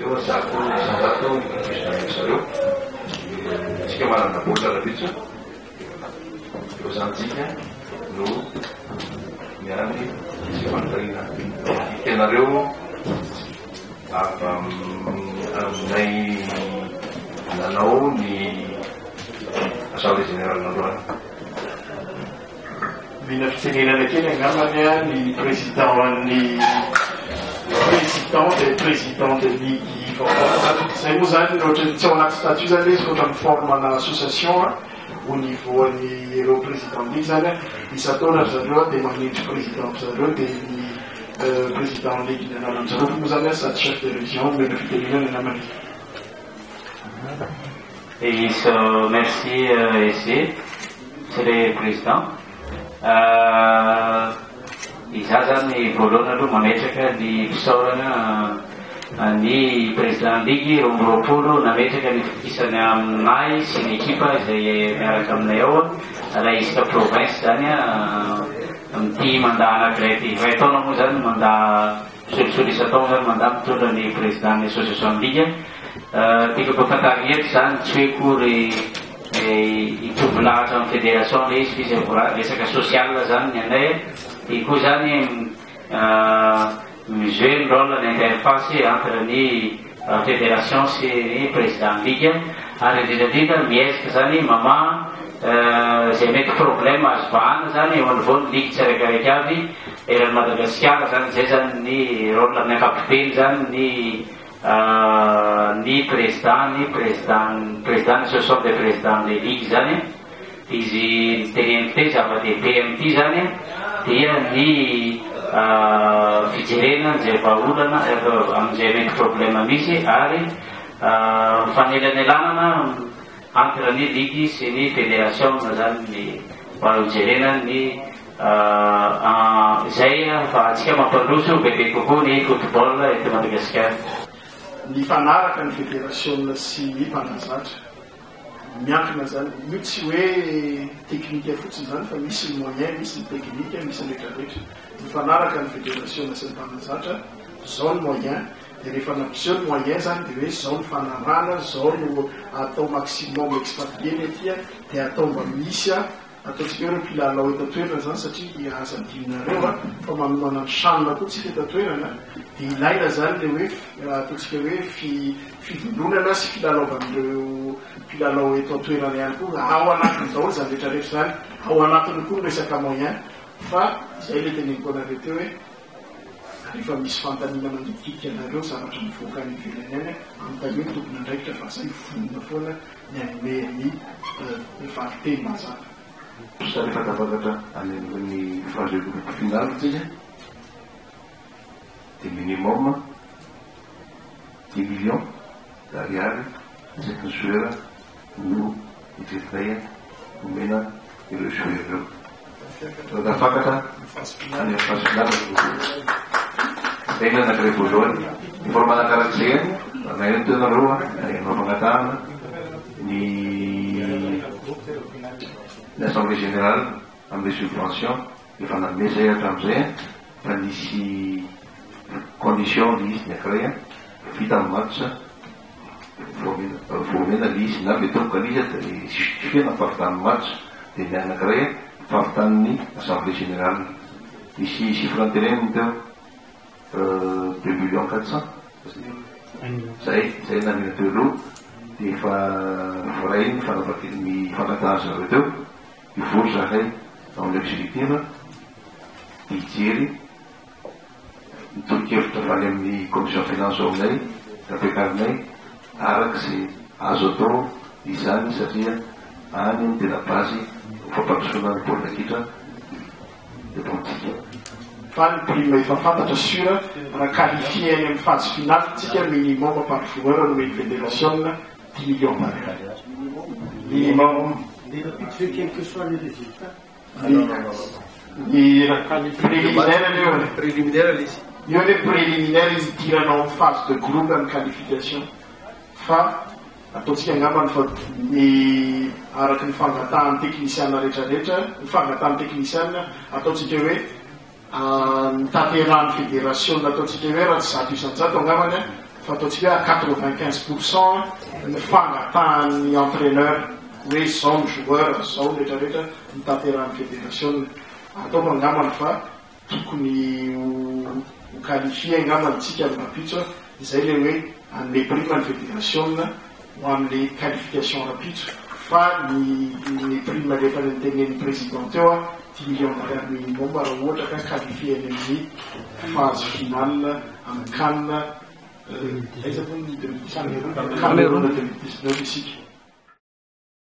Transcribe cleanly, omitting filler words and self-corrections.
eo zato isanjato misonareo tsika manana bola rabitsa eo zanytsika no miany tsika manotarina itenareo aminay nanao ny assemblée générale nandroany. Mila fitenenana kely angambany a ny président des présidents de ligue zay moa zany ohatrany tsy ao anaty statut zany izy ohatrany formana association au niveau ny ireo président ligue zany isataona zareo dia manindry président zareo dia ny président ligue ny ananany zareo moa zany sady chef de région mena fitenenana namany. Et merci ici, c'est le président. Iza zany voalohany aloha mametraka ny fisaorana ny président ligue romboroapolo nametraka ny fikisany aminay sy ny ekipa izay miaraka aminay ao raha isaka province zany mity mandat anankiray ty ray taona moa zany mandat solisolisa-taona zany mandat mitondra ny président ny association ligue. Tiako ampafantary eto zany tsy hoe kory hitovy lahatra amin'ny fédération le izy izy resaka social zany ny anay dia koa zany mijouer ny rôle ny interface entre ny fédération sy ny président ligue ary indrindrandrindra miezaka zany mama zay mety problème azo vahana zany eo anolovoany ligue tsiraikiraiky avy eran'ny Madagasikara zany zay zany ny rôle amin'ny ankapobeny zany ny président association des présidents des ligues zany izy tenenity zava-dehibe amin'ity zany dia ny fijerena zay vahaolana amin'izay mety problème misy ary fanelanelana entre ny ligue sy ny fédération zany ny vahajerena ny zay fa atsika mampandroso bebe kokoa ny football eto Madagasikara. Ny fanaraka ny fédération sy ny mpanazatra miankina zany io tsy hoe teknika fotsiny zany fa misy ny moyen misy ny teknika misy ny rehetrarehetra ny fanaraka ny fédération sy ny mpanazatra zao ny moyen dia rehefa nampiseho ny moyen zany dia hoe zao ny fanarana zao no atao maximum expatrié atia dia atao mba misy ataontsika hoe mpilalao eto toerana zany satria azadinareo fa manomana ny tranona koa tsika eto toerana dia ilaina zany le hoe ataontsika hoe fivolonana sy filalaovan'ireo mpilalao eto toerana ihany koa ao anatiny daholo zany rehetrarehetra zany ao anatiny koa ny resaka moyen fa zay le teneniko anareo teo hoe rehefa misy fantanina mandikitika anareo zavatra mivoaka ny ivelany any anontany hoe tokony andraikitra fa zay fonina foana ny anome ny valiteny mazava. Sary fatafantatra any amin'ny phase groupe final tsika dia minimum 10 millions d'ariary isaky ny joueur no itretinay nomena ireo joueur ireo tafantatra any amin'ny phase final tegna anankiray voalohany ny formana karak'izay naino tenareo anao fagnatahana ny assemblée générale amin'ny subvention efa nanome zay hatramin'izay fa nisy condition le izy ny ankiray vita amin'ny match voamena le izy na metoboka le izy dia justifiena fahavitan'ny match dia ny anankiray fahavitan'ny assemblée générale misy chiffre teneniny teo 2 millions 400 zay namena teo aloha dia efa voray ny fanatahana zareo teo ivory zahay ao amin'ny exécutif hijery mitoro-kevitra faly amin'ny commission finance ao aminay ampiakarinay araka zay azo atao izany satria any ny tena basy fampandrosoana ny baolina kitra etontsika. Fa ny prime efa fantatra sura raha qualifié any amin'ny phase finale tsika minimum par joueur no mety fédération 10 millions minimum. Quel que soit les résultats. Préliminaire, les préliminaires, ils tirent en phase de groupe en qualification. Fa, ataontsika angambany fa ny araky ny fangatahany teknisiana rehetrarehetra ny fangatahany teknisiana ataontsika hoe ny tanterahany fédération ataontsika hoe raha tsy zato isan-jato angambany fataontsika 95% ny fangatahany entraîneur hoe zao ny joueur zao rehetrarehetra mitanterahany fédération ataoko angamany fa tokony ho qualifie angamany tsika amin'ny rapitso izay le hoe an'le prime ny fédération ho amin'le qualification rapitso fa ny prime rehefa ny tegneny président teo 10 millions d'argent minimum raha ohatra ka qualifié amin'ny phase finale amin'ny CAN Cameroun 2019 isika